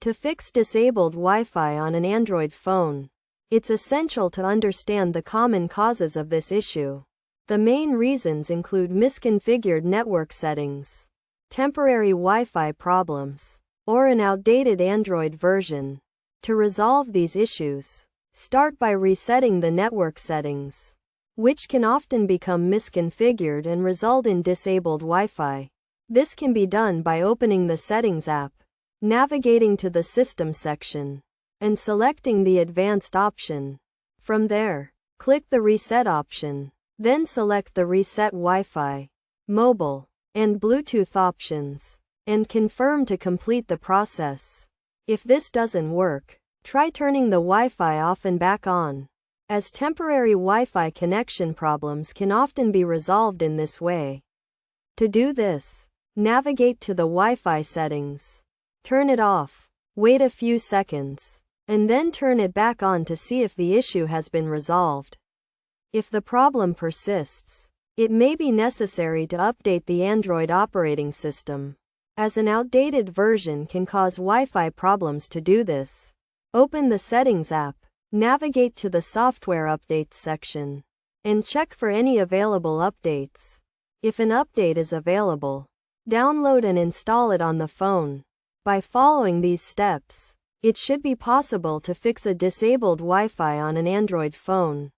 To fix disabled Wi-Fi on an Android phone, it's essential to understand the common causes of this issue. The main reasons include misconfigured network settings, temporary Wi-Fi problems, or an outdated Android version. To resolve these issues, start by resetting the network settings, which can often become misconfigured and result in disabled Wi-Fi. This can be done by opening the Settings app, navigating to the System section, and selecting the Advanced option. From there, click the Reset option, then select the Reset Wi-Fi, Mobile, and Bluetooth options, and confirm to complete the process. If this doesn't work, try turning the Wi-Fi off and back on, as temporary Wi-Fi connection problems can often be resolved in this way. To do this, navigate to the Wi-Fi settings. Turn it off, wait a few seconds, and then turn it back on to see if the issue has been resolved. If the problem persists, it may be necessary to update the Android operating system, as an outdated version can cause Wi-Fi problems. To do this, open the Settings app, navigate to the Software Updates section, and check for any available updates. If an update is available, download and install it on the phone. By following these steps, it should be possible to fix a disabled Wi-Fi on an Android phone.